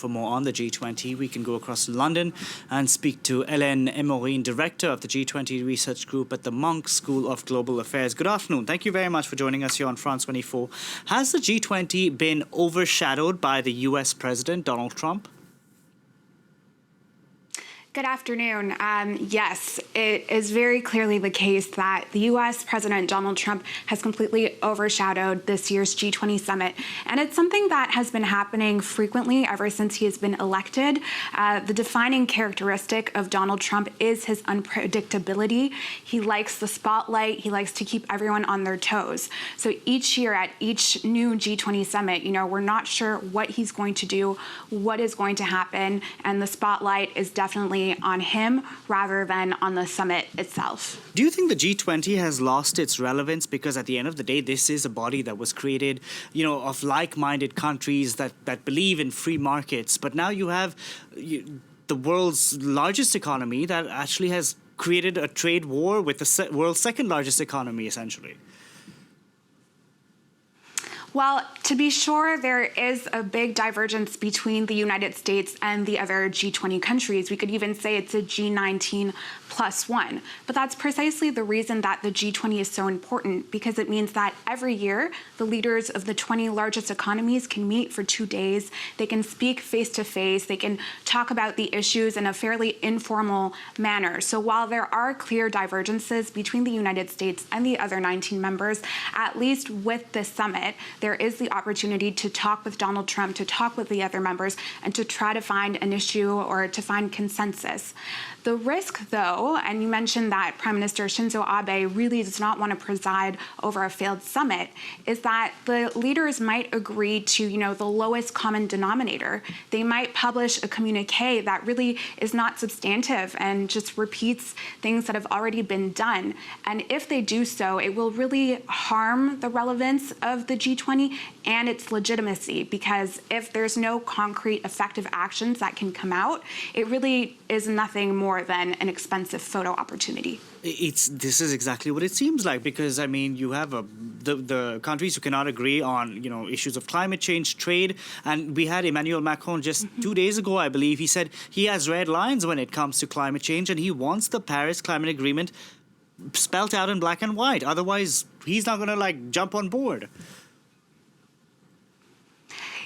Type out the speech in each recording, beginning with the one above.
for more on the G20, we can go across to London and speak to Hélène Emorine, Director of the G20 Research Group at the Munk School of Global Affairs. Good afternoon. Thank you very much for joining us here on France 24. Has the G20 been overshadowed by the U.S. President, Donald Trump? Good afternoon. Yes, it is very clearly the case that the U.S. President Donald Trump has completely overshadowed this year's G20 Summit. And it's something that has been happening frequently ever since he has been elected. The defining characteristic of Donald Trump is his unpredictability. He likes the spotlight. He likes to keep everyone on their toes. So each year at each new G20 Summit, we're not sure what he's going to do, what is going to happen, and the spotlight is definitely on him rather than on the summit itself. Do you think the G20 has lost its relevance because at the end of the day, this is a body that was created, of like-minded countries that believe in free markets, but now you have the world's largest economy that actually has created a trade war with the world's second largest economy, essentially? Well, to be sure, there is a big divergence between the United States and the other G20 countries. We could even say it's a G19 plus one. But that's precisely the reason that the G20 is so important, because it means that every year, the leaders of the 20 largest economies can meet for 2 days. They can speak face to face. They can talk about the issues in a fairly informal manner. So while there are clear divergences between the United States and the other 19 members, at least with this summit, there is the opportunity to talk with Donald Trump, to talk with the other members, and to try to find an issue or to find consensus. The risk, though, and you mentioned that Prime Minister Shinzo Abe really does not want to preside over a failed summit, is that the leaders might agree to, the lowest common denominator. They might publish a communique that really is not substantive and just repeats things that have already been done. And if they do so, it will really harm the relevance of the G20 and its legitimacy, because if there's no concrete effective actions that can come out, it really is nothing more than an expensive photo opportunity. This is exactly what it seems like, because you have the countries who cannot agree on issues of climate change, trade, and we had Emmanuel Macron just 2 days ago, I believe. He said he has red lines when it comes to climate change, and he wants the Paris Climate Agreement spelt out in black and white. Otherwise, he's not going to jump on board.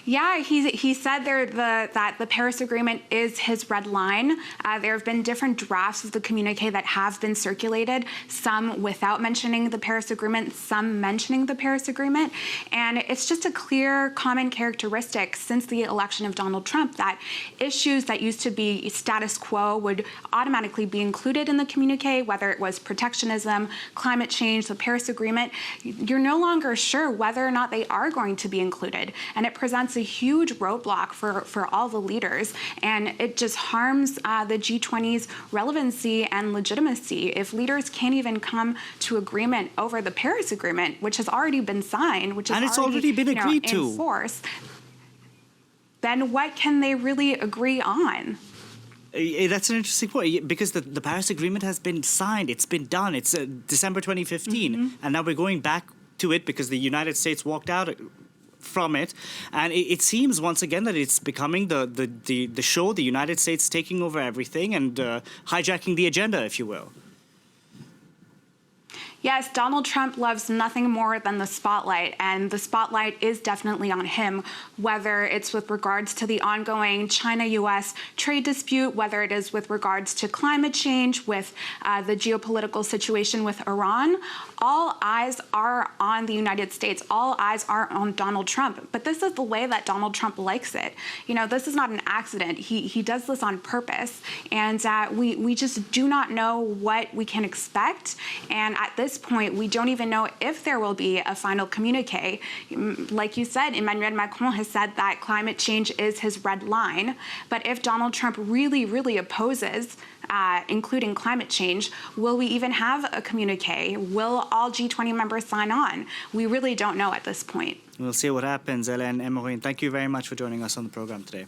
Yeah, he said that the Paris Agreement is his red line. There have been different drafts of the communique that have been circulated, some without mentioning the Paris Agreement, some mentioning the Paris Agreement. And it's just a clear common characteristic since the election of Donald Trump that issues that used to be status quo would automatically be included in the communique, whether it was protectionism, climate change, the Paris Agreement. You're no longer sure whether or not they are going to be included. And it presents a huge roadblock for all the leaders, and it just harms the G20's relevancy and legitimacy. If leaders can't even come to agreement over the Paris Agreement, which has already been signed, which is already been agreed to, in force, then what can they really agree on? That's an interesting point, because the Paris Agreement has been signed. It's been done. It's December 2015, and now we're going back to it because the United States walked out from it, and it seems once again that it's becoming the show, the United States taking over everything and hijacking the agenda, if you will. Yes, Donald Trump loves nothing more than the spotlight, and the spotlight is definitely on him, whether it's with regards to the ongoing China-U.S. trade dispute, whether it is with regards to climate change, with the geopolitical situation with Iran. All eyes are on the United States. All eyes are on Donald Trump. But this is the way that Donald Trump likes it. This is not an accident. He does this on purpose, and we just do not know what we can expect. And at this point, we don't even know if there will be a final communique. Like you said, Emmanuel Macron has said that climate change is his red line. But if Donald Trump really, really opposes including climate change, will we even have a communique? Will all G20 members sign on? We really don't know at this point. We'll see what happens. Hélène Emorine, thank you very much for joining us on the program today.